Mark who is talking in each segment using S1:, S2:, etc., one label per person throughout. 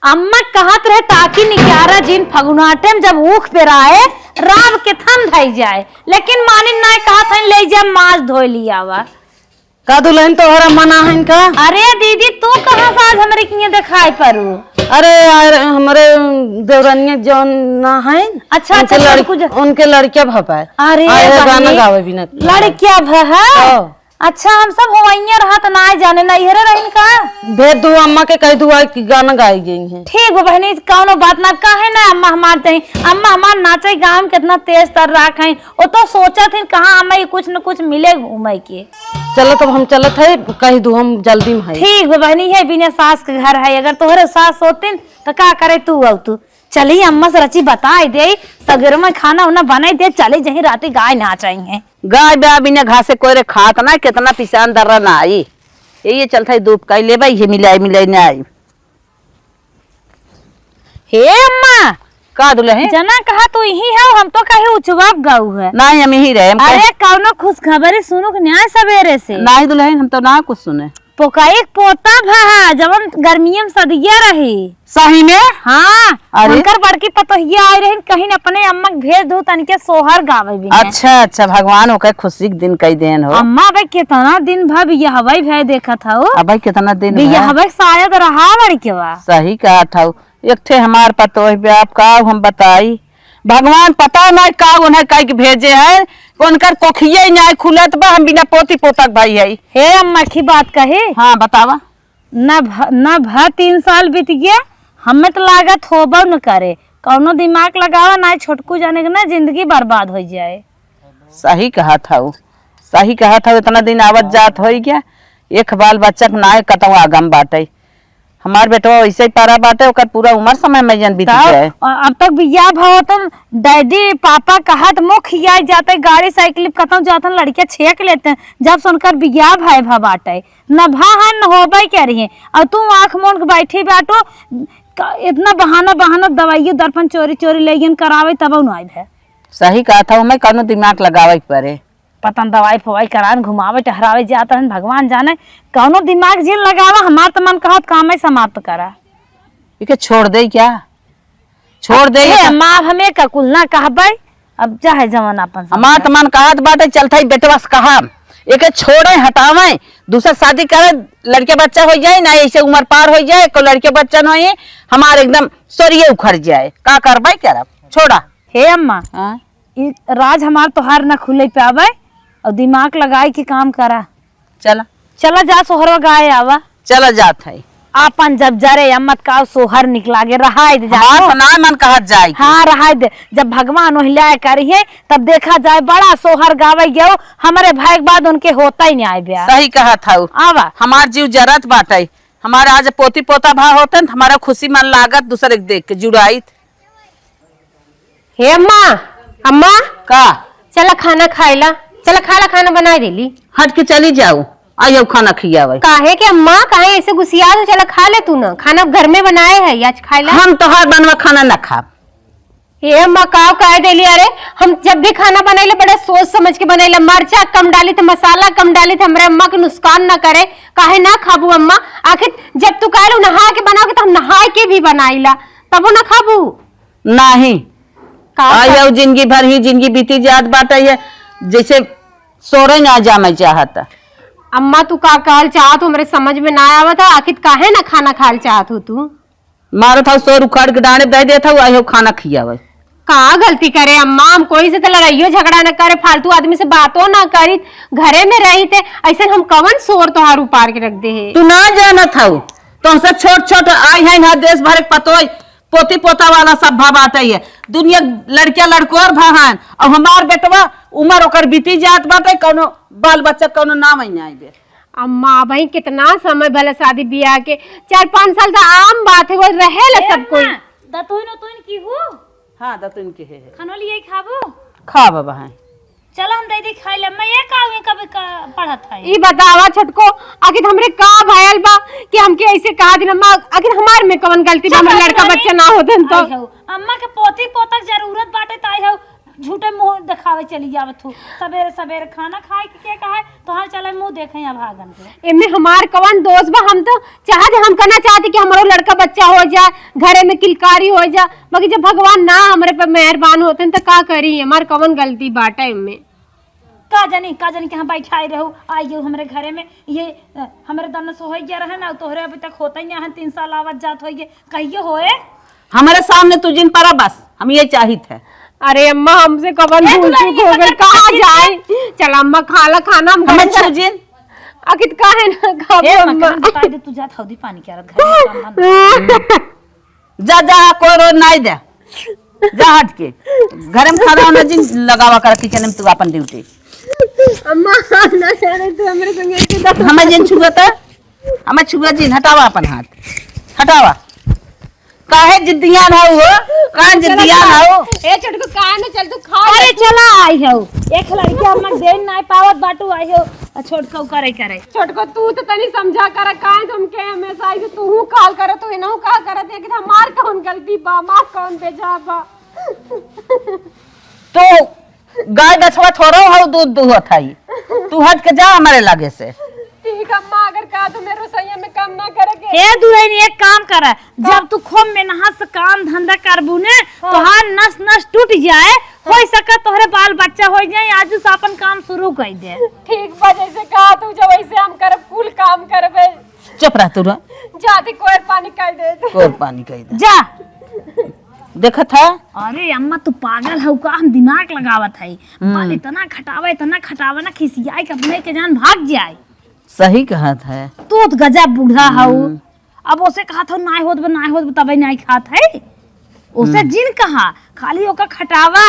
S1: अम्मा कहत रहे ताकि निकारा जिन फगुनाटे में जब ऊख पे आए राम के थन धई जाए, लेकिन मानिन ना कहत है ले जा माछ धोई लिया वा
S2: का दुल्हन तोहरा मना है का?
S1: अरे दीदी तू कहाँ से आज हमरे किए दिखाई परू?
S2: अरे यार हमरे देवरानिया जौन ना है
S1: अच्छा अच्छा
S2: उनके लड़किया भपाए।
S1: अरे
S2: गाना गावे भी ना
S1: लड़किया भ अच्छा हम सब होइया रहा तो ना जाने ना इहरे रहिन का
S2: भेज दू अम्मा के कह दुआ कि गाना गाई गई है।
S1: ठीक है बहनी कौनो बात ना कहे ना अम्मा हमार चाहिए अम्मा हमार नाचे गाँव में कितना तेज तर राख है वो तो सोचा थी कहाँ हमें कुछ न कुछ मिले घूमे के।
S2: चलो तब हम चलत है कह दू हम जल्दी में है।
S1: ठीक है बहनी है बिना सास के घर है अगर तोहरे सास होती तो क्या करे तू अब तू चली अम्मा से रची बताई दे सगर में खाना उना बनाई दे चले जही राती गाय ना चाहिए
S3: गाय ब्याह बिना घासे कोई खात ना कितना पिसान दर्रा ना आई ये चलता धूप का ले भाई मिलाई मिलाई ना आई।
S1: हे अम्मा
S3: का दुल्हन
S1: जना कहा तू यही है हम तो कहे उचवाब गाऊ है
S3: ना हम यही रहे।
S1: अरे कौनो खुशखबरी सुनो के न्याय सवेरे से
S3: नहीं दुल्हन हम तो ना कुछ सुने
S1: पोकाई पोता भा जवन गर्मियम सदिया रही
S3: सही में।
S1: हाँ उनकर बड़की पतोहिया आई रही कहीं अपने अम्मा के भेज दो तनिके सोहर गावे भी।
S3: अच्छा अच्छा भगवान हो के खुशी के दिन कई दिन हो।
S1: अम्मा भाई कितना दिन भा बिया हवाई भाई देखा था
S3: अब कितना दिन
S1: बिया हवाई शायद रहा लड़के वा
S3: सही कहा था एक थे हमार पतोह ब्याह का हम बताई भगवान पता ना का उन्हें कह के भेजे है उनकर कोखिया न्याय खुलत बा हम बिना पोती पोतक भाई है।
S1: हे अम्मा की बात कहे
S3: हाँ बतावा
S1: न भा 3 साल बीत गया हमें तो लागत होबो न करे कौनो दिमाग लगावा ना छोटकू जाने के ना जिंदगी बर्बाद हो जाए।
S3: सही कहा था वो सही कहा था इतना दिन आवत जात हो गया एक बाल बच्चा के ना कतवा आगम बाटे हमार बेटवा ऐसे ही पारा बाटे ओकर पूरा उम्र समय में जन बीत जाए।
S1: अब तक बिया भाव तो डैडी पापा कहत मुख खिया जाते गाड़ी साइकिल कतौ जाते लड़कियां छेक लेते हैं जब सुनकर बिया भाई भा बाटे न भा न होबे क्या रही और तू आंख मोन के बैठी बाटो इतना बहाना बहाना दवाइयों दर्पण चोरी चोरी लेगिन करावे तब न आई है।
S3: सही कहा था मैं कौनो दिमाग लगावे पड़े
S1: पतन दवाई फवाई करान घुमावे टहरावे जाता है भगवान जाने कौनो दिमाग जिन लगावा हमार तो मन कहत काम ही समाप्त करा
S3: इके छोड़ दे क्या छोड़ दे
S1: माँ हमें ककुल ना कहबे अब चाहे जमाना अपन
S3: हमार तो मन कहत बाटे चलता ही बेटवा से कहा एके छोड़े हटावे दूसरा शादी करे लड़के बच्चा हो जाए ना ऐसे उम्र पार हो जाए को लड़के बच्चा न हो हमार एकदम सोरिये उखड़ जाए का करबे करब छोड़ा।
S1: हे अम्मा राज हमार तोहार न खुले पे आवे और दिमाग लगाए के काम करा
S3: चला
S1: चला जा सोहरवा गाय आवा
S3: चला जात है
S1: आपन जब जरे अम्मत का सोहर निकला गे रहाय दे
S3: तो ना मन कहत जाए
S1: हाँ रहाय दे जब भगवान ओहिलाए करिए तब देखा जाए बड़ा सोहर गावे गयो हमारे भाई के बाद उनके होता ही नहीं आए ब्याह।
S3: सही कहा था
S1: आवा
S3: हमार जीव जरत बाटे हमारे आज पोती पोता भा होते हमारा खुशी मन लागत दूसरे के देख के जुड़ाई।
S4: हे अम्मा अम्मा
S3: का
S4: चला खाना खाइला चला खाला खाना बना देली
S3: हट के चली जाऊ आयो खाना खियावे
S4: काहे के अम्मा काहे ऐसे गुस्सिया तो चला खा ले तू ना खाना घर में बनाए है आज खाइला
S3: हम तो हर बनवा खाना न खा।
S4: हे अम्मा का कह देली अरे हम जब भी खाना बनाइले बड़ा सोच समझ के बनाइले मरचा कम डाली थे मसाला कम डाली थे हमरे अम्मा के नुकसान ना करे काहे ना खाबू अम्मा आखिर जब तू कहलू नहा के बनाओगे तो हम नहा के भी बनाइला तबो ना खाबू
S3: नहीं आयो जिंदगी भर ही जिंदगी बीती जात बाटे है जैसे सोरे ना जामे चाहता।
S4: अम्मा तू का कहल चाहत हमरे समझ में ना आवत है आखिर काहे ना खाना खाल चाहत हो तू
S3: मारो था सोर उखाड़ के डांडे दे देता आयो खाना खियावे
S4: का गलती करे अम्मा हम कोई से तो लड़ाइयो झगड़ा न करे फालतू आदमी से बातों ना करी घरे में रही थे ऐसे हम कवन सोर तोहार उपार के रख दे है
S3: तू ना जाना था तो छोट छोट आई है ना देश भर पतो पोती पोता वाला सब भा बाटे है दुनिया लड़किया लड़को और भान और हमार बेटवा उम्र ओकर बीती जात बाटे कोनो बाल बच्चा कोनो नाम ही नहीं आइबे।
S4: अम्मा भाई कितना समय भले शादी ब्याह के 4-5 साल तो आम बात है वो रहेला सब कोई
S1: दतुइन की हो
S3: हां दतुइन के है
S1: खानो लिए खाबो
S3: खा बाबा है
S1: चलो हम दे खाई ले मैं ये कावे कभी पढ़त है
S4: ई बतावा छटको आखिर हमरे का भयल बा कि हमके ऐसे कहा दिन अम्मा आखिर हमार में कवन गलती बा हमरा लड़का बच्चा ना होतन तो
S1: अम्मा के पोती पोतक जरूरत बाटे ताई हो झूठे मुंह दिखावे चली जावत हो। सवेरे सवेरे खाना खाए के कहा है तो हाँ चले मुंह देखे या भागन के।
S4: एमे हमार कवन दोस्त बा, हम तो चाहते हम करना चाहते कि हमारो लड़का बच्चा हो जाए, घरे में किलकारी हो जाए, बाकी जब भगवान ना हमरे पे मेहरबान होते तो का करी, हमार कवन गलती बाटा इनमें।
S1: का जानी के हम बैठाई रहू आइयो हमरे घरे में, ये हमरे दन से हो गया रहे ना, तोहरे अभी तक होता ही नहीं, 3 साल आवत जात होइए कहिए होए।
S3: हमारे सामने तू जिन पड़ा बस हम ये चाहित है।
S4: अरे अम्मा हमसे कवन भूल चूक हो गई, कहाँ जाए। चल अम्मा खाला खाना हम
S3: हमें छुजिन
S4: आखिर का है ना खाबो अम्मा।
S1: बता दे तू जा थौदी पानी के रख घर में
S3: जा जा कोई रोज नहीं दे, जा हट के घर में खाना होना जिन लगावा कर किचन में तू अपन ड्यूटी।
S4: अम्मा ना करे तू हमरे संगे के
S3: हमें जिन छुआता हमें छुआ जिन हटावा अपन हाथ हटावा। काहे जिद्दियान हो काहे जिद्दियान हो।
S4: ए छोटको काहे न चल तू खा।
S1: अरे चला आई हो एक लड़की हमर देन नहीं पावत बाटू आई हो छोटको करे
S4: छोटको तू तो तनी समझा कर काहे तुमके हमेशा ऐसे तू हूं काल कर तू इनहु का करत है कि हमार कौन गलती बा, मां कौन बेजा बा।
S3: तो गाय बछवा थोड़ो हो दूध दुहत है, तू हट के जा हमारे लागे से।
S4: ठीक अम्मा अगर का तो मेरे सैया में काम ना करेगे।
S1: ए दुहेनी एक काम कर, जब तू खूब मेहनत से काम धंधा करबू ने तो हार नस नस टूट जाए, हो सके तोहरे बाल बच्चा हो जाए, आज से अपन काम शुरू कर दे।
S4: ठीक बा जैसे कहा तू जब वैसे हम कर फुल काम करबे।
S3: चुप रह तू
S4: जाती कोई पानी कह दे
S3: कोई पानी कह दे
S1: जा।
S3: देखा था।
S1: अरे अम्मा तू पागल हो का, हम दिमाग लगावत है बाल इतना खटावा ना खिसियाई के अपने के जान भाग जाए।
S3: सही कहा था।
S1: तू तो गजब बूढ़ा हो, अब उसे कहा था ना होत तबे नहीं खात है, उसे जिन कहा खाली ओका खटावा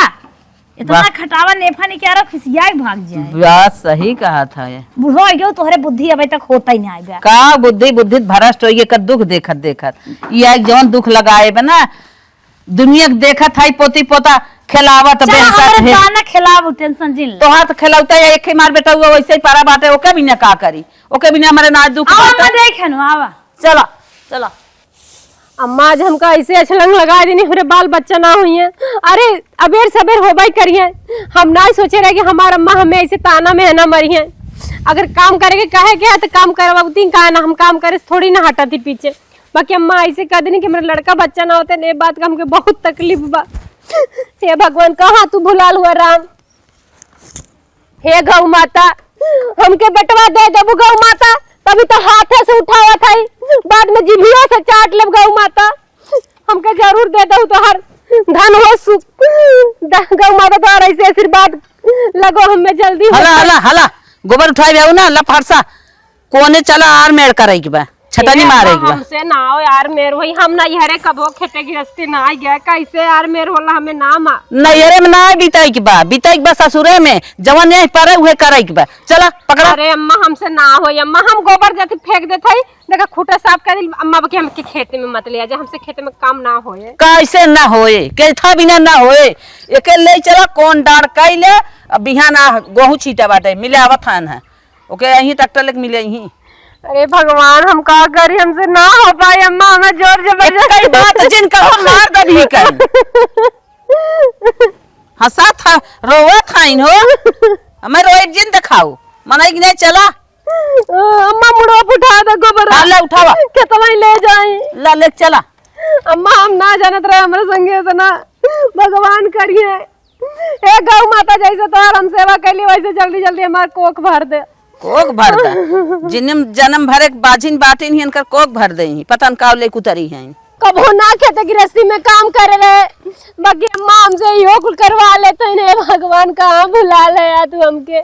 S1: इतना खटावा नेफा नहीं क्या खिसियाई भाग जाए।
S3: बात सही कहा था। ये
S1: बूढ़ो हो तोहरे बुद्धि अभी तक होता ही नहीं आएगा।
S3: का बुद्धि भ्रष्ट हो ये का दुख देखत ये जौन दुख लगाए बना दुनिया देखत है पोती पोता खिलावत
S1: दाना खिलाव टेंशन जिन
S3: तो हाथ खिलावता है एक ही मार बेटा हुआ वैसे ही पारा बाटे ओके बिना का करी ओके बिना हमारे ना दुख
S1: आवा देखे न आवा
S3: चला चला।
S4: अम्मा आज हमका ऐसे अछलंग लगा देनी हमारे बाल बच्चा ना हुई है। अरे अबेर सबेर होबाई करिए, हम ना सोचे रहे कि हमारा अम्मा हमें ऐसे ताना में है ना मरी है। अगर काम करेंगे कहे क्या तो काम करवाती कहा ना, हम काम करे थोड़ी ना हटाती पीछे। बाकी अम्मा ऐसे कह देनी कि मेरा लड़का बच्चा ना होते ये बात का हमके बहुत तकलीफ बा। हे भगवान कहाँ तू भुलाल हुआ राम। हे गौ माता हमके बेटवा दे देबू गौ माता, तभी तो हाथे से उठावा था बाद में जिभिया से चाट लेब गौ माता। हमके जरूर दे दो तो हर धन हो सुख गौ माता तो ऐसे आशीर्वाद लगो हमें जल्दी।
S3: हला हला हला गोबर उठाई जाऊ ना लफड़सा कोने चला आर मेड़ करे के बा छटनी मारे के बा।
S4: हमसे ना हो यार मेर वही हम ना यहरे कबो खेते गृहस्थी ना आ गया कैसे यार मेर होला हमें ना मा
S3: नैरे में ना बीताई के बा ससुरे में जवन नहीं परे उहे करे के बा। चला पकड़ा।
S4: अरे अम्मा हमसे ना हो अम्मा, हम गोबर जाती फेंक देते देखा खूटा साफ कर दी अम्मा बाकी हमके खेते में मत लिया जा, हमसे खेते में काम ना होए।
S3: कैसे ना होए के था बिना ना होए एके ले चला कौन डार कैले बिहाना गेहूं छीटा बाटे मिले आवत है ओके यहीं ट्रैक्टर लेके मिले यहीं।
S4: अरे भगवान हम का करी हमसे ना हो पाए अम्मा, हमें जोर जबरदस्ती
S3: कई बात जिन कहो मार दबी कर हंसा था रोवा था इन हो हमें रोए जिन दिखाओ मनाई कि नहीं चला।
S4: अम्मा मुड़ो उठा दो गोबर
S3: ले उठावा
S4: खेतवा ले जाए
S3: ला ले चला।
S4: अम्मा हम ना जानत रहे हमारे संगे इतना भगवान करिए। ए गौ माता जैसे तोहर हम सेवा कैली वैसे जल्दी जल्दी हमार कोख भर दे।
S3: कोक भर दा जिनम जन्म भरे बाजिन बाटिन हिन कर कोक भर दे पतन काव ले कुतरी हैं
S4: कबो ना खेते गृहस्थी में काम करे रहे बाकी अम्मा हमसे यो कुल करवा लेते हैं। भगवान कहाँ भुला ले या तू हमके,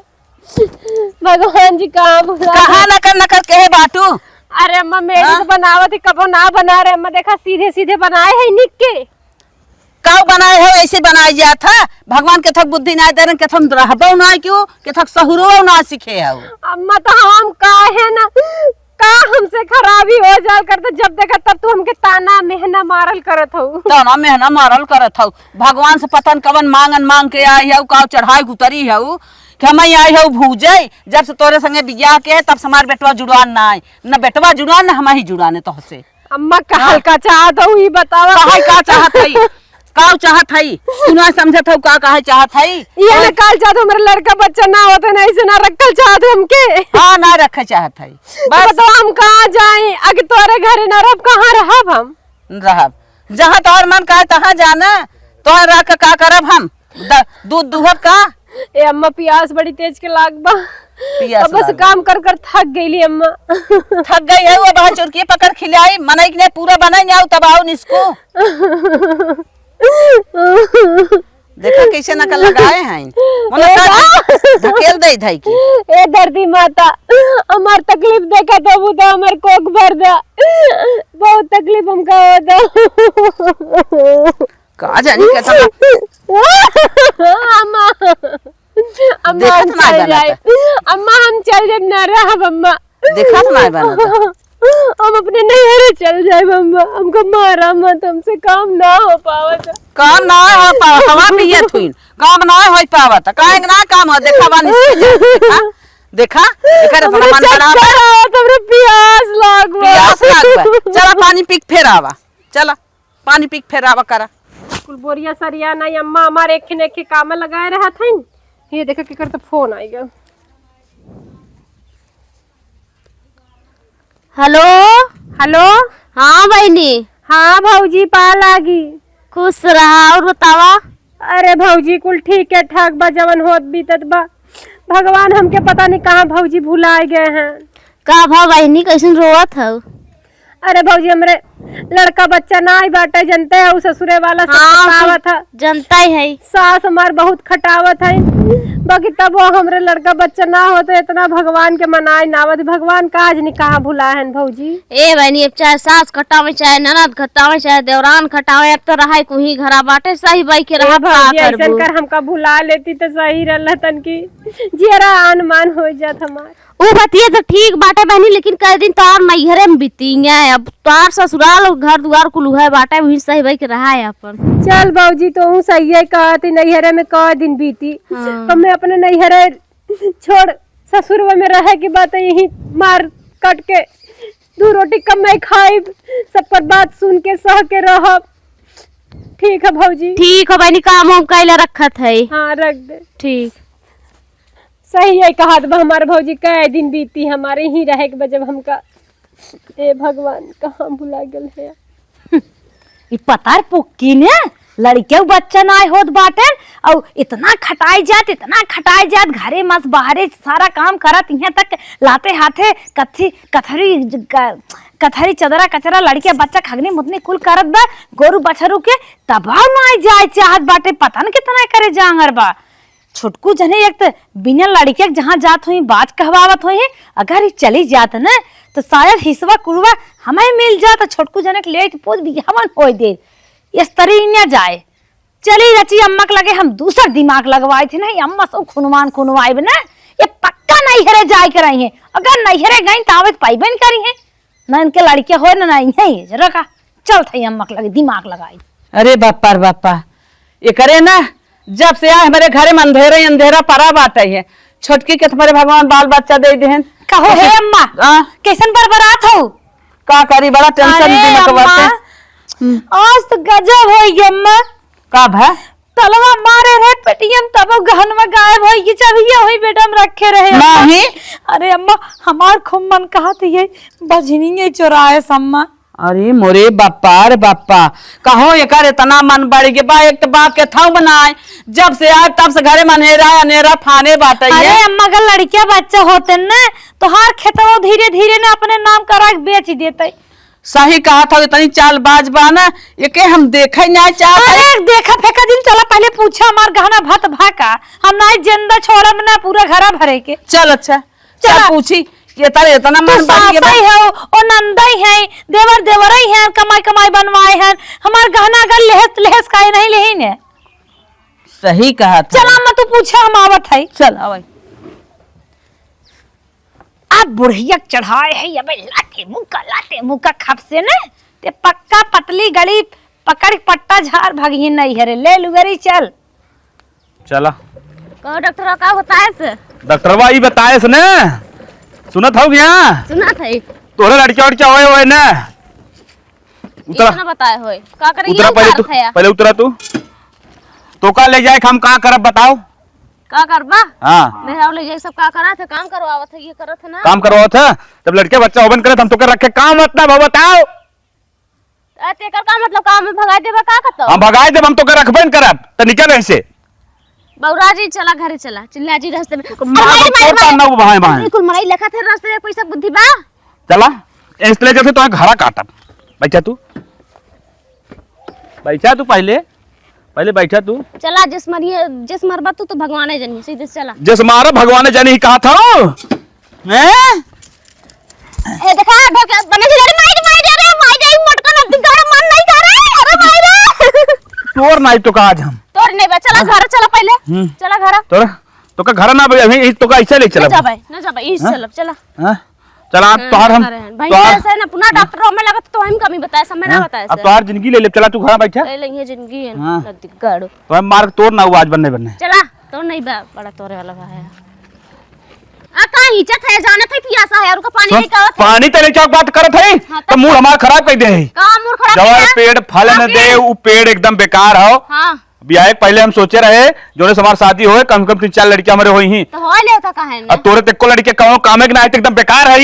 S4: भगवान जी कहाँ भुला
S3: कहाँ न कर कहे बाटू।
S4: अरे अम्मा मेरी तो बनावत ही कबो ना बना रहे अम्मा, देखा सीधे सीधे बनाए है निक के
S3: काव बनाए हो ऐसे बनाए जा था भगवान के थक बुद्धि ना दे के थम रहबो ना क्यों के थक सहुरो ना सीखे हो।
S4: अम्मा तो हम काहे ना का हमसे खराबी हो जाल करते जब देखा तब तू हमके ताना मेहना मारल करत हो।
S3: ताना मेहना मारल करत हो भगवान से पतन कवन मांग के आई हो काव चढ़ाई उतरी हो कि हम आई हो भूजे जब से तोरे संगे बियाह के तब से हमार बेटवा जुड़वान ना आए न बेटवा जुड़वान न हम ही जुड़ाने तो से।
S4: अम्मा का हल्का चाहत हो ये बतावा
S3: काहे का चाहत है का चाहत है तू ना समझत हो का कहे चाहत है
S4: ये ना काल चाहत हमारा लड़का बच्चा ना होता ना ऐसे ना रखल चाहत हमके।
S3: हाँ ना रखे चाहत है
S4: बस तो हम कहाँ जाए अगर तोरे घरे न रह कहाँ रहब हम।
S3: रहब जहाँ तोहर मन कहे तहाँ जाना तोहर रह के का करब हम दूध दुहब का।
S4: ए अम्मा प्यास बड़ी तेज के लाग बा। अब बस काम कर कर थक गईली अम्मा।
S3: थक गई है वो बहुत चुरकी पकड़ खिलाई मनई ने पूरा बनाई जाओ तब आओ निसको देखा कैसे नकल लगाए हैं धकेल दे धई की।
S4: ए दर्दी माता हमार तकलीफ देखा तो बुदा हमार कोक भर दा बहुत तकलीफ हमका होता
S3: का जानी कैसा
S4: अम्मा अम्मा हम चल जाए अम्मा हम चल जाए ना रहब अम्मा
S3: देखा तो नहीं बना
S4: हम अपने नैहरे चल जाए अम्मा हमको मारा मत हमसे काम ना हो पावत
S3: काम ना हो पावत हवा पिए थुइन काम ना हो पावत काहे ना काम हो देखा बानी देखा एकर अपना मन बड़ा
S4: तमरे प्यास लागवा
S3: चला पानी पीक फेर आवा चला पानी पीक फेर आवा करा
S4: कुल बोरिया सरिया ना अम्मा हमारे एक के काम लगाए रहा था ये देखा कि करता फोन आई गया।
S2: हेलो
S4: हेलो
S2: हाँ बहनी।
S4: हाँ भौजी पा लागी
S2: खुश रहा और बतावा।
S4: अरे भौजी कुल ठीक है ठाक बा जवन होत बीतत बा भगवान हमके पता नहीं कहाँ भौजी भुलाए गए हैं।
S2: का भाव बहनी कैसन रोवत हो।
S4: अरे भौजी हमरे लड़का बच्चा ना आई बाटे जनते है उस ससुरे वाला खटावत है
S2: जनता ही है
S4: सास हमार बहुत खटावत है बाकी तब वो हमरे लड़का बच्चा ना हो तो इतना भगवान के मनाए नावत भगवान काज नहीं कहाँ भुलाए हैं भौजी।
S2: ए बहनी अब चाहे सास खटावे चाहे ननद खटावे चाहे देवरान खटावे अब तो रहा कुही घरा बाटे सही बाई के रहा
S4: ऐसा कर हमका भुला लेती तो सही रहला तन की जियरा आनमान हो जात हमार।
S2: वो बतिए तो ठीक बाटे बहनी लेकिन कई दिन तोर नैहरे में बीतींगे अब तोर ससुराल घर दुआर कुल है बाटे वही सही भाई के रहा है अपन।
S4: चल बाबूजी तो हूँ सही है कहती नैहरे में क दिन बीती हमें अपने नैहरे छोड़ ससुर में रहे की बात यही मार कट के दो रोटी कम में खाई सब पर बात सुन के सह के रह। ठीक है भौजी
S2: ठीक है बहनी काम हम कैला रखत है।
S4: हाँ रख दे ठीक
S1: सही है कहा हमारे भौजी कै दिन बीती हमारे ही रहे के जब हमका ए भगवान कहाँ भुला गल है।
S3: ई पतार पुक्की ने लड़के बच्चा ना होत बाटे और इतना खटाई जात घरे मस बाहरे सारा काम करत यहाँ तक लाते हाथे कथरी चदरा कचरा लड़के बच्चा खगनी मुतनी कुल करत बा गोरु बछरू के तबाह ना जाए चाहत बाटे पता न कितना करे जांगर बा। छोटकू जने एक तो बिना लड़के जहाँ जात हुई बात कहवावत हुई अगर ही चली जात न तो शायद हिस्सा कुड़वा हमें मिल जाता छोटकू जने के ले पोज बिहावन हो दे इस तरह न जाए। चली रची अम्मा के लगे हम दूसरा दिमाग लगवाए थे नहीं अम्मा सब खुनवाए न ये पक्का नैहरे जाए के रही है अगर नैहरे गई तावत पाइबे करी है न इनके लड़के हो न नहीं जरा का चल थे अम्मा के लगे दिमाग लगाई।
S2: अरे बापा ये करे ना जब से आए हमारे घरे में अंधेरा पड़ा बात है छोटकी के तुम्हारे भगवान बाल बच्चा दे देहन
S3: कहो हे अम्मा कैसन बरबरात हो
S2: का करी बड़ा टेंशन
S3: आज तो गजब हो अम्मा
S2: कब है
S3: तलवा मारे रहे पेटियम तब गहन में गायब हो ये चाहिए वही बेटा हम रखे रहे
S2: नहीं।
S3: अरे अम्मा हमार खूब मन कहा थी ये बजनी चुराए सम्मा।
S2: अरे मोरे बापा कहो एकर इतना मन बढ़ गया बा एक तो बाप के था बनाए जब से आए तब से घरे में अनेरा फाने बात है।
S3: अरे अम्मा का लड़किया बच्चा होते न तो हर खेतवा धीरे धीरे न अपने नाम करा बेच देते।
S2: सही कहा था इतनी चालबाज बा ना ये के हम देखे नहीं चाहते।
S3: अरे देखा फेंका दिन चला पहले पूछा हमार गहना भत भाका हम ना जिंदा छोड़ब ना पूरा घरा भरे के।
S2: चल अच्छा चल पूछी ये तारे इतना मन बढ़ गया
S3: है ओ नंदई है देवरई है कमाई बनवाए हैं हमार गहना अगर लेहस काहे नहीं लेही ने।
S2: सही कहा था
S3: चला मैं तू पूछा हम आवत है
S2: चल आवे
S3: अब बुढ़िया चढ़ाए है अबे लाते मुका खप से ने ते पक्का पतली गली पकड़ पट्टा झार भगी नहीं है रे ले लुगरी चल
S5: चला
S2: कहो डॉक्टर का बताए से
S5: डॉक्टरवा ई बताए से ने सुनत हो गया
S2: सुना था
S5: तोरे लड़किया होए ना उतरा
S6: इतना बताए होए का करे
S5: उतरा पहले उतरा तू तो का ले जाए हम का करब बताओ
S6: का करबा
S5: हाँ
S6: मेरा ले जाए सब का करा था काम करवावत है ये करत है ना
S5: काम करवाओ था जब लड़के बच्चा ओबन करे हम तो कर रखे काम मतलब हो बताओ
S6: तेकर का मतलब काम में भगा देबा का कतो
S5: हम भगाए जब हम तो कर रखबे न करब त निकल ऐसे
S6: बौरा जी चला घरे चला चिल्ला जी रास्ते में
S5: मार ना भाई भाई
S6: बिल्कुल मराई लखा थे रास्ते में पैसा बुद्धि बा
S5: चला इसलिए जैसे तो घरा काटब बैठा तू पहले बैठा तू
S6: चला जिस मरबा तू तो भगवान है जनी सीधे से चला
S5: जिस मारा भगवान ने जानी ही कहा था हैं
S6: ए देखा ढोके बने जी अरे माई रे मोटका न दिगाड़ मन नहीं कर रहा अरे माई रे
S5: तोर नहीं तो का आज हम
S6: तोर नहीं बा चला घर चला पहले चला घर
S5: तोरा तो का घर ना अभी तो का ऐसे ले चला
S6: ना जा भाई चला
S5: हां चला तोहर हम
S6: भाई ऐसे ना पुनः डॉक्टर में लगत तो हम कमी बताया सब में ना बताया
S5: अब तोहर जिंदगी ले ले चला तू घर बैठा
S6: ले लेंगे जिंदगी है न दिगाड़
S5: तो मार तोर ना आवाज बनने
S6: चला तो नहीं बा बड़ा तोरे वाला बा है आ का हिचत है जाने थे पियासा है और का पानी नहीं का
S5: पानी तेरे चौक बात करत है तो मूड हमार खराब कर दे
S6: का मूड खराब
S5: जवार पेड़ फल न दे वो पेड़ एकदम बेकार हो
S6: हां
S5: ब्याह पहले हम सोचे रहे जोने से हमार शादी होए कम कम 3-4 लड़कियां हमारे होई ही
S6: तो हो लेता का है
S5: अब तोरे तेको लड़के कहो कामे के ना है एकदम बेकार है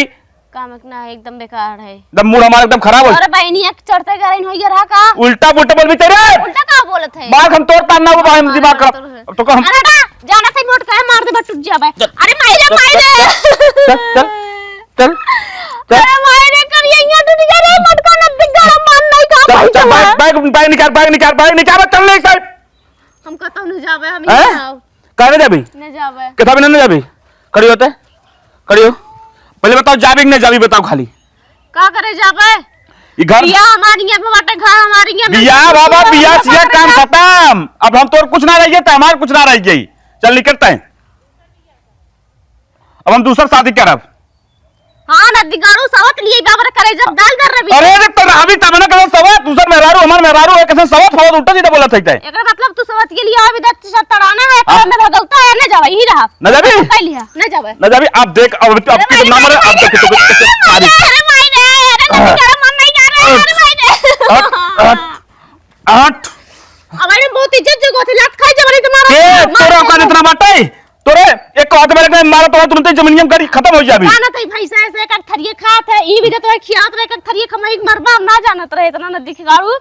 S6: काम ना एकदम बेकार है
S5: एकदम मूड हमारा एकदम खराब हो
S6: अरे बहनी एक चढ़ते गरइन होई रहा का
S5: उल्टा पुल्टा बोल भी तेरे
S6: उल्टा का बोलत है
S5: बात हम तोड़ ताना वो भाई दिमाग खराब तो हम
S6: अरे हटा जाना था मोट का मार दे टूट जाबे अरे माई
S5: चल चल
S6: अरे माई रे करिया टूट जा रे मोट का न दिगाड़ मन नहीं का
S5: चल चल बैग निकाल चल ले साइड
S6: हम कतो न जाबे हम ही जाओ
S5: कहने जाबी
S6: न जाबे
S5: किताब न जाबी खड़ी होते खड़ी हो पहले बताओ जाबी कि नहीं जाबी बताओ खाली
S6: का करे जाबे
S5: ये घर
S6: बिया हमारी है बाटे घर हमारी है
S5: बिया बाबा बिया सिया काम खत्म अब हम तो कुछ ना रह गए तो हमारे कुछ ना रह गई चल निकलते हैं अब हम दूसरा शादी करब
S6: हां न दिगाड़ू सवत लिए बाबर करे जब दाल कर रही
S5: अरे रे तो रावी तब ना कहो सवत दूसरा मेहरारू हमार मेहरारू है कैसे सवत हो उल्टा सीधा बोलत है
S6: एकर मतलब तू सवत के लिए अभी दत्त शत तड़ाना है तो में भगवता है न जावे ही रहा
S5: न जाबी
S6: कह लिया न जावे
S5: न जाबी अब देख अब कितना नंबर है अब देख तो सारी
S6: अरे माई रे अरे दिगाड़ मन नहीं कर रहा अरे माई रे
S5: आठ
S6: हमारे बहुत इज्जत जगह थी लात खाई जबरी तुम्हारा
S5: के तोरा का इतना बाटे तोरे एक हाथ में लगे मारा तो तुरंत जमीनियम करी खत्म हो जाबी
S6: जाना तो भैंसा ऐसे कर थरिए खात है ई भी तो खियात रहे कर थरिए खमई मरबा ना जानत रहे इतना न दिखाड़ू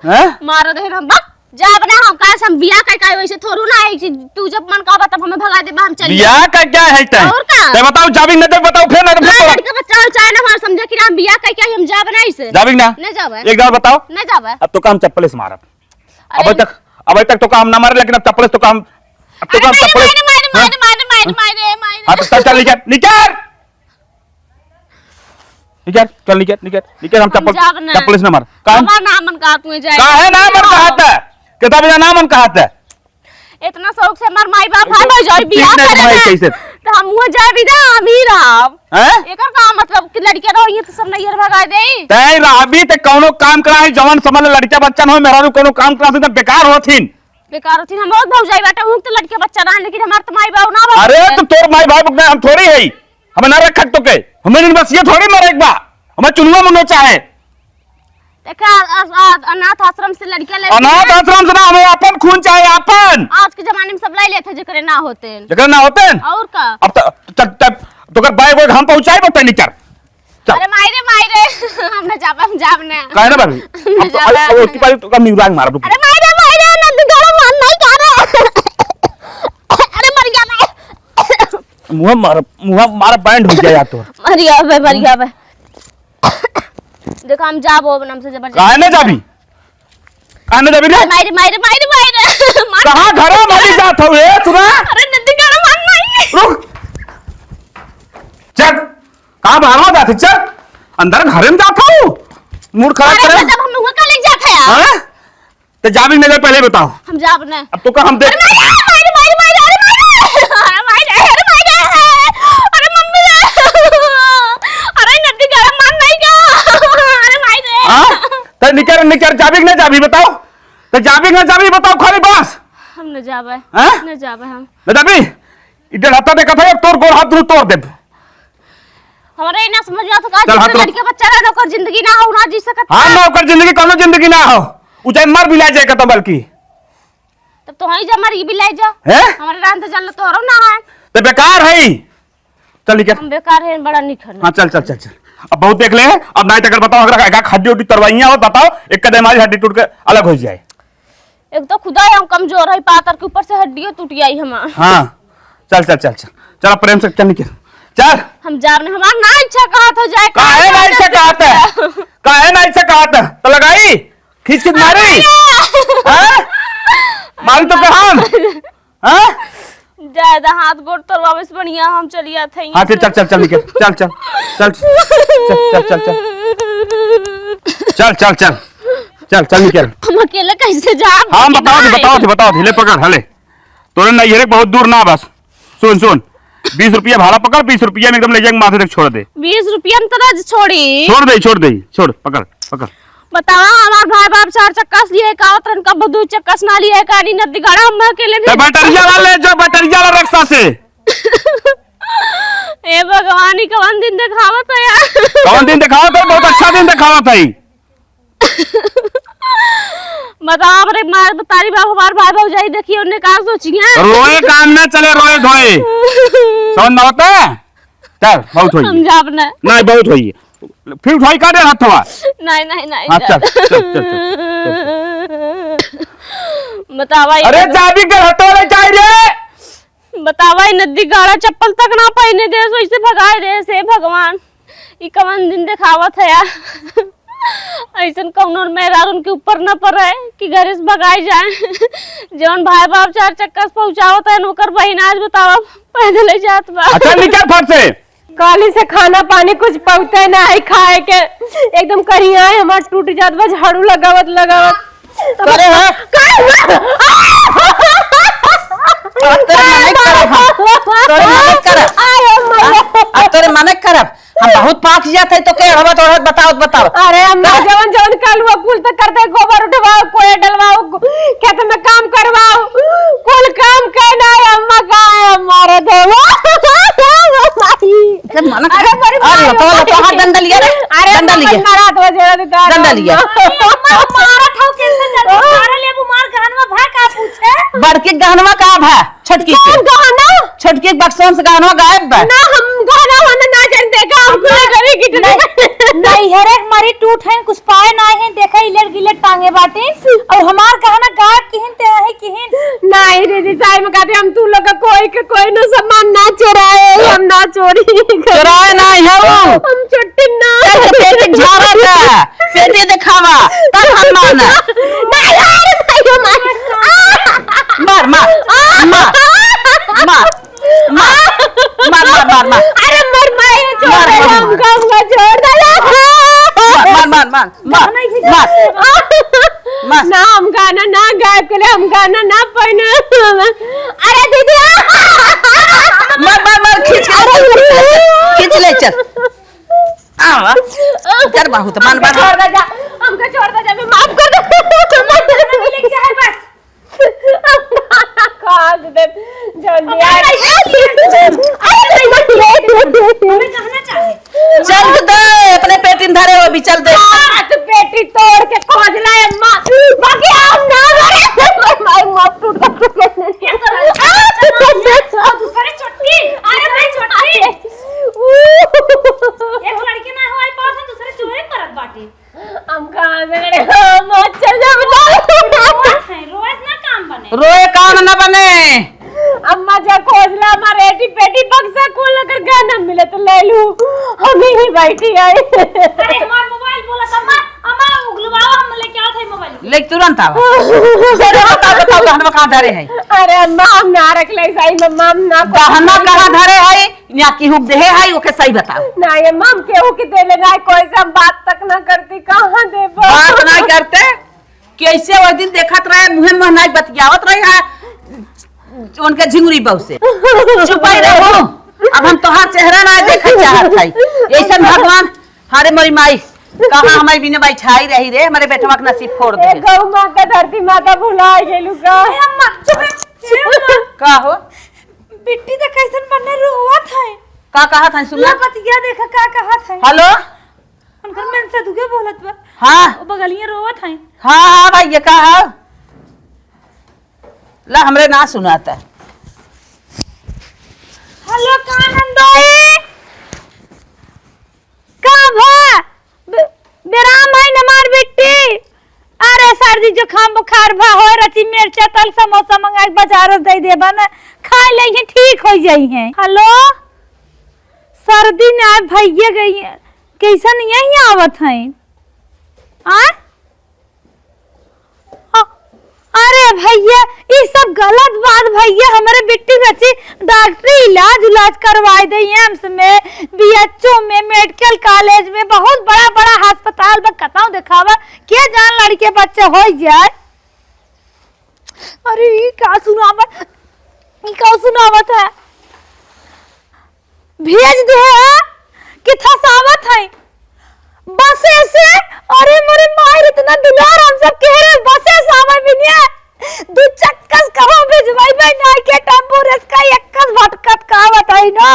S6: मार दे हम बक जा बना हम का हम बियाह का वैसे थोड़ू ना है तू जब मन का तब हमें भगा दे हम चल
S5: बियाह का क्या है तय
S6: और का
S5: ते बताओ जाबी न दे बताओ फिर ना
S6: लड़का बच्चा चाहे ना हमार समझा कि हम बियाह का हम जा बना इसे
S5: जाबी ना
S6: न जावे
S5: एक बार बताओ
S6: न जावे
S5: अब तो काम चप्पल से मारब अब तक तो काम ना मारे लेकिन अब चप्पल तो काम अब तो काम चप्पल हां तो चल निकल हम चप्पल से ना मार काम
S6: ना मन का तू जाए
S5: का है ना मन कहत है किताब ना मन कहत है
S6: इतना शौक से हमार माई बाप भाई जाई बियाह करे तो हम हुआ जाए विदा हम ही रहब
S5: हैं
S6: एकर का मतलब कि लड़कियां रही तो सब नैयर भगा दे
S5: तै राबी ते कोनो काम कराई जवान समझ लड़का बच्चा न हो मेरा कोनो काम करा त बेकार होथिन
S6: बेकार होती हम बहुत भौजाई बाटे हूं तो लड़के बच्चा रहा लेकिन हमार तो माई बाप ना
S5: अरे तो तोर माई बाप हम थोड़ी है हमें ना रखत तो के हमें नहीं बस ये थोड़ी मरे एक बा हमें चुनवा मनो चाहे
S6: देखा अनाथ आश्रम से लड़के ले
S5: अनाथ आश्रम से ना हमें अपन खून चाहे अपन
S6: आज के जमाने में सब लाई लेते जकरे ना होते
S5: जगह ना होते
S6: और का
S5: अब तो कर बाइक वो हम पहुंचाए बता नहीं चल
S6: अरे मायरे हम ना जाबने
S5: काहे ना भाभी अब तो की पारी तो कम निराग मार
S6: अरे मायरे ना दिगाड़ा मन नहीं कर रहा अरे मर गया मैं
S5: मुंह मार बैंड हो गया तो
S6: मर गया बे देखो हम जाबो नम से जबरदस्ती
S5: काहे ना जाबी रे
S6: मायरे
S5: कहां घर मारी जात हो ए सुना
S6: अरे नदी का मन नहीं
S5: रुक चल कहां बाहर जात चल अंदर घर में जात हो मूड खराब करे
S6: जब हम लोग का ले जात है यार
S5: हां तो जाबी नहीं पहले बताओ
S6: हम जाबने
S5: अब तो का हम देख
S6: अरे मम्मी अरे नदी का मन नहीं का अरे मायरे
S5: हां तो निकर जाबी बताओ तो जाबी बताओ खाली बस
S6: हम न जाबे
S5: हैं
S6: न जाबे हम
S5: न जाबी इधर हत्ता देखा था तोर गोड़ हाथ तोड़ दे
S6: हमारे ना समझ में आता का
S5: चल, हाथ
S6: जिस
S5: रोक।
S6: लड़के बच्चा रहे ओकर जिंदगी ना हो ना जी सकत।
S5: हाँ ना ओकर जिंदगी कोनो जिंदगी ना हो उचाई मर भी जाए कतम बल्कि
S6: तब तो हई जा मरी भी ले जा
S5: हैं
S6: हमारे रान तो चल तोरो ना है
S5: तो बेकार है चल निकल
S6: हम बेकार है बड़ा निखर।
S5: हाँ चल चल चल चल अब बहुत देख ले अब नहीं तक बताओ अगर हड्डी उड्डी तरवाइयां हो बताओ एक कदम हमारी हड्डी टूट के अलग हो जाए।
S6: एक तो खुदा हम कमजोर है पातर के ऊपर से हड्डियां टूट आई हमार।
S5: हाँ चल चल चल चल चल प्रेम से चल निकल चल।
S6: हम जाने हमार ना इच्छा कहत हो जाए
S5: काहे ना इच्छा कहत है काहे ना इच्छा कहत है तो लगाई खींच के मारी हाँ? मारी तो हम हाँ
S6: ज्यादा हाथ गोड़ तोड़वावे से बढ़िया हम चलिया थे।
S5: हाँ चल चल चल निकल चल चल चल चल चल चल चल चल चल चल निकल।
S6: हम अकेले कैसे जा
S5: हाँ बताओ ले पकड़ हले तोरे नहीं है बहुत दूर ना बस सुन सुन 20 रुपया भाड़ा पकड़ 20 रुपया में एकदम ले जाएंगे माथे तक छोड़ दे
S6: 20 रुपया में तरह छोड़ी
S5: छोड़ पकड़ पकड़
S6: बतावा हमार भाई बाप 4 चक्का लिए का उतरन का बदू चक्का ना लिए का नी नदी गाड़ा हम अकेले
S5: तो बैटरिया वाले जो बैटरिया वाला रिक्शा से
S6: ए भगवान कवन दिन दिखावत है यार
S5: कौन दिन दिखाओ तो बहुत अच्छा दिन दिखावा था
S6: बताओ रे मार तारी बाप हमार भाई भाई जाई देखिए उन्हें का सोचिए
S5: रोए काम ना चले रोए धोए समझ ना होता चल बहुत
S6: हम
S5: होई
S6: जाब ना
S5: नहीं बहुत होई फिर उठाई का दे हथवा
S6: नहीं
S5: हाँ चल चल
S6: बतावा
S5: अरे चाबी के हथवा ले जाए रे
S6: बतावा नदी गाड़ा चप्पल तक ना पहने दे वैसे भगाए दे से भगवान ई कवन दिन दिखावत है यार ऐसन कौन मेहरार उनके ऊपर न पड़े कि घर से भगाए जाए जौन भाई बाप 4 चक्का से पहुंचावत है नौकर बहन आज बतावा पैदल जात बा।
S5: अच्छा निकल फट से
S4: काली से खाना पानी कुछ पहुँचते ना है खाए के एकदम करिया है हमार टूट जात बा झाड़ू लगावत
S3: अरे तोरे मने करब हम बहुत पाक जात है तो के हवा तो बताओ
S4: अरे अम्मा जवन जवन कालुआ कुल तो करते गोबर उठवाओ कोए डलवाओ खेत में काम करवाओ कुल काम करना है अम्मा का हमारा देवा
S3: अरे तो हाथ डंडा लिया रे डंडा लिया
S4: मारा तो जेड़ा दे
S3: डंडा लिया
S1: मारा था कैसे चल मारा ले मार गहनवा भाई का पूछे
S3: बड़के गहनवा का भा छोटकी के
S4: गहना
S3: छोटकी बक्सों से गहनवा गायब बा
S4: ना हम गहना होना ना जानते का हमको घरे कितने
S1: नहीं है रे मारी टूट है कुछ पाए ना है देखा इलेट गिलेट टांगे बाटे और हमार कहना गायब किहिन ते है किहिन
S4: नहीं दीदी साई में कहते हम तू लोग का कोई ना सामान ना चुराए हम ना चोरी
S3: चुराए नहीं है वो
S4: हम छुट्टी ना
S3: पेट झाड़ा था पेट दिखावा तब हम माना
S4: नहीं यार नहीं
S3: मार मार मार मार मार मार
S4: अरे मर माए छोड़ दे हम कहूंगा छोड़ दे
S3: मार
S4: ना हम गाना ना गाय के लिए हम गाना ना पहने अरे दीदी
S3: मार खींच ले चल कर बहुत मान बात
S4: छोड़ दे जा हमको छोड़ दे जा मैं माफ कर दे मिल जाए बस खास दे जल्दी
S3: चल दे अपने पेटी में धरे हो भी चल दे
S4: तू पेटी तोड़ के खोज ला अम्मा बाकी हम ना मैं माफ टूट
S1: दूसरे छुट्टी अरे भाई छुट्टी एक लड़के ना होई पास दूसरे चोरी करत बाटी
S4: हम कहां से करे हम अच्छा जा
S1: रोज ना काम बने
S3: रोए काम न बने
S4: अम्मा जा खोज ला हमारे पेटी बक्सा खोल कर गाना मिले तो ले लूं हम ही बैठी आई
S1: अरे हमार मोबाइल बोला अम्मा अम्मा उगलवाओ हम लेके आओ थे मोबाइल
S3: ले तुरंत आवा बताओ गहना कहां धरे है
S4: अरे अम्मा हम ना रख ले सही मम्मा हम ना
S3: गहना कहां धरे है या की हुक दे है ओके सही बताओ
S4: नहीं अम्मा हम केहू के दे लेना कोई से हम बात तक ना करती कहां देबो
S3: बात नहीं करते कैसे वो दिन देखत रहे मुंह में नहीं बतियावत रहे है उनके झिंगुरी बहु से चुपाई रहो अब हम तोहार चेहरा ना देखा चाहत है ऐसा भगवान हरे मोरी माई कहां हमारी बिना बैठाई रही रे हमारे बेटवा के नसीब फोड़ दे
S4: गौ मां का धरती माता भुला गेलु का
S1: अम्मा
S3: का हो
S1: बिट्टी तो कैसन बनने रोवत है
S3: का कहा था सुन?
S1: पतिया देखा का कहा था।
S3: हेलो
S1: उनकर मन से दुगे बोलत बा।
S3: हाँ
S1: ओ बगलिए रोवत है।
S3: हाँ हाँ भाई ये कहा ला हमरे ना सुनाता।
S1: हेलो कानंदोई का भा बेराम है नमार बेटी। अरे सर्दी जुकाम बुखार भा हो रची मिर्चा तल समोसा मंगा के बाजार दे देबा ना खा ले ही ठीक हो जाई है। हेलो सर्दी ना भैया गई है कैसन यही आवत है आ? अरे भैया ये सब गलत बात भैया हमारे बेटी बच्ची डॉक्टरी इलाज करवाई दे एम्स में बीएचओ में मेडिकल कॉलेज में बहुत बड़ा बड़ा अस्पताल में कताऊ दिखावा के जान लड़के बच्चे हो जाए। अरे ये क्या सुनावत है भेज दे किथा सावत है बस ऐसे। अरे मोरे मायर इतना दुलार हम सब कह रहे बस ऐसे आवे बिनिया दू चक्कस कहो भेजवाई बे ना के टेम्पो रेस का एकस भटकत का बताई ना।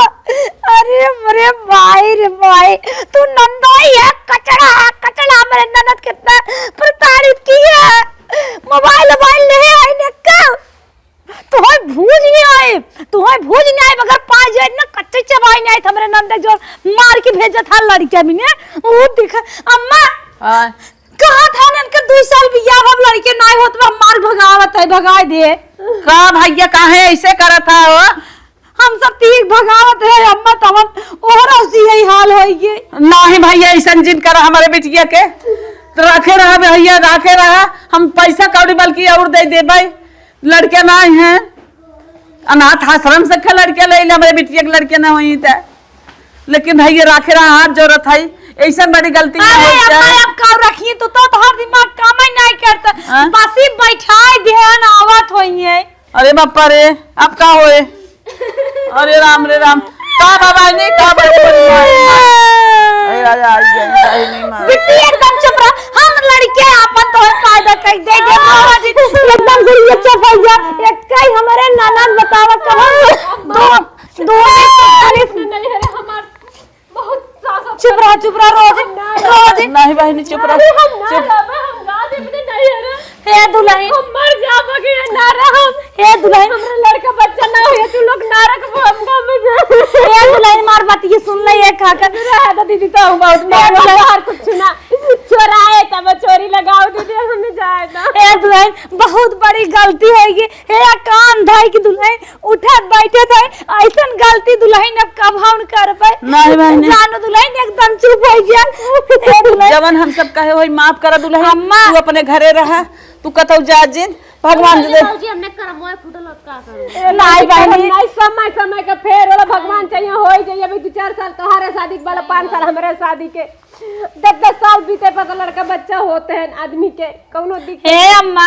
S1: अरे मोरे मायर भाई तू नंदोई है कचड़ा मेरे ननद कितना प्रताड़ित की है। मोबाइल ले आई ने का तोहर भूज नहीं आए मगर पा जाए ना कच्चे चबाई नहीं हमरे नंद जो मार के भेजा था लड़के भी ने वो दिखा अम्मा कहा था न के 2 साल बियाह अब लड़के नहीं होत बा मार भगावत है भगाए दे
S3: का भैया काहे ऐसे करत था हो?
S1: हम सब ठीक भगावत है अम्मा तवन और उसी यही हाल होई
S3: नहीं भैया ऐसा जिन कर हमारे बेटिया के तो रखे रहा भैया रखे रहा हम पैसा कौड़ी बल्कि और दे दे भाई लड़के ना हैं अनाथ आश्रम से के लड़के ले हमारे बिटिया के लड़के ना हुई थे लेकिन भैया राखे रहा हाथ जोरत है ऐसा बड़ी गलती
S1: अरे अम्मा अब का रखिए तो तोहर दिमाग काम ही नहीं करता बस ही बैठाए ध्यान आवत होई है।
S3: अरे बापा रे अब का होए? अरे राम का बाबा नहीं का
S1: बिट्टी एकदम चुप रह हम लड़के अपन तो फायदा कर दे दे एकदम से ये चुप हो जा एक कई हमारे ननद बतावा कहां दो नहीं है हमार बहुत चुप रह रोज
S3: नहीं बहनी चुप रह
S6: हम गा दे नहीं है
S1: हे दुल्हन
S6: हम मर जाबगे ना रहम।
S1: हे दुल्हन
S6: हमरा लड़का बच्चा ना हो तू लोग नारक भूमिका में जा।
S1: हे दुल्हन मार बात ये सुन ले ये खा कर
S6: रहा दीदी तो हम बहुत बाहर कुछ सुना चोराए तब चोरी लगाओ दीदी हमें जाए ना।
S1: हे दुल्हन बहुत बड़ी गलती होगी हे कान धाई की दुल्हन उठत बैठे थे ऐसन गलती दुल्हन अब कब हम कर पाए
S3: नहीं बहनी
S1: जानो दुल्हन एकदम चुप हो गया। हे दुल्हन
S3: जवन हम सब कहे होई माफ करा दुल्हन
S1: अम्मा
S3: तू अपने घरे रहा तू कतौ जा जिन भगवान दे
S6: जी हमने करमोए फुटल का करो
S1: नहीं बहनी
S6: नहीं समय का फेर वाला भगवान चाहिए होई जाइए अभी 2-4 साल तोहरे शादी के वाला 5 साल हमारे शादी के 10-10 साल बीते पर लड़का बच्चा होते हैं आदमी के कौनो दिक्कत।
S1: हे अम्मा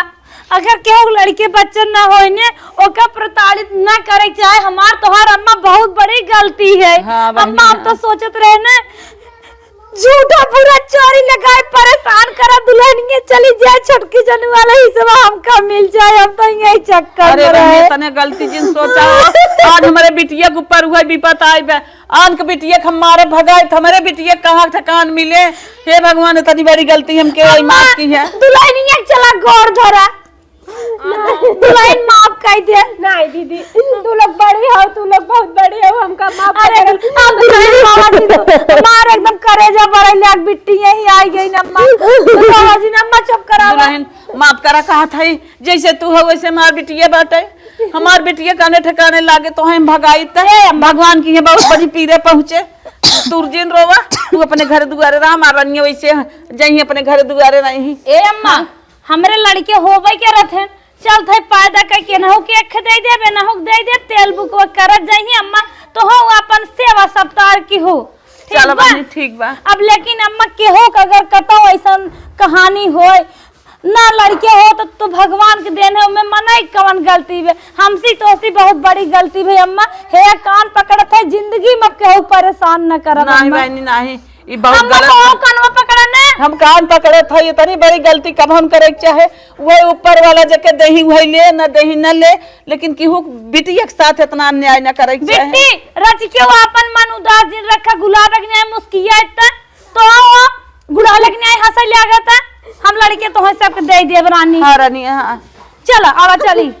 S1: अगर केहू लड़के बच्चे न होए ने ओका प्रताड़ित न करे चाहे हमार तोहार अम्मा बहुत बड़ी गलती है।
S3: हाँ,
S1: अम्मा हम तो सोचत रहे ना झूठा पूरा चोरी लगाए परेशान करा दुल्हनिया चली जाए छोटकी जन वाला ही सब हमका मिल जाए हम तो यही चक्कर
S3: अरे
S1: में रहे।
S3: तने गलती जिन सोचा आज हमारे बिटिया के ऊपर हुआ विपत आई बे आज के बिटिया के हमारे भगाए हमारे बिटिया कहाँ ठिकान मिले। हे भगवान इतनी बड़ी गलती हम के माफ की है।
S1: दुल्हनिया चला गौर धरा दुल्हन माफ कर दे।
S6: नहीं दीदी तू लोग बड़ी हो तू लोग बहुत बड़ी हो हमका माफ
S1: अरे
S6: कर।
S1: अब दुल्हन मामा जी मार एकदम करेजा बड़े लाग बिट्टी यही आई गई नम्मा बाबा जी नम्मा चुप करावा
S3: दुल्हन माफ करा कहा था जैसे तू हो वैसे हमार बिटिया बाटे हमार बिटिया काने ठिकाने लागे तो हम भगाई तहे भगवान की है बहुत बड़ी पीरे पहुंचे तुरजिन रोवा तू अपने घर दुआरे रहा मारनिया वैसे जही अपने घर दुआरे नहीं।
S1: ए अम्मा हमरे लड़के होबे के रहथे चल थे पैदा कर के नहु के ख दे देबे नहु दे दे तेल बुकवा करत जाही अम्मा तो हो अपन सेवा सप्ताह की हो
S3: चल बहनी ठीक बा।
S1: अब लेकिन अम्मा के हो अगर कतो ऐसन कहानी होय ना लड़के हो तो भगवान के देन है में मनाई कवन गलती है हमसी तोसी बहुत बड़ी गलती है अम्मा हे कान पकड़त है जिंदगी में केहू परेशान न करब
S3: नहीं बहनी नहीं
S2: ई बहुत
S1: हम
S2: गलत
S1: को कनवा पकड़ने
S2: हम कान पकड़े थे इतनी बड़ी गलती कब हम करे के चाहे वही ऊपर वाला जके दही वही ले न ले लेकिन केहू बिटिया के साथ इतना अन्याय न करे के चाहे
S1: बेटी रच के वो अपन मन उदास दिन रखा गुलाब के न्याय मुस्किया तो गुलाब के न्याय हंस लागत हम लड़के तो सबके दे दे रानी
S2: हाँ रानी हाँ
S1: चल आवा चली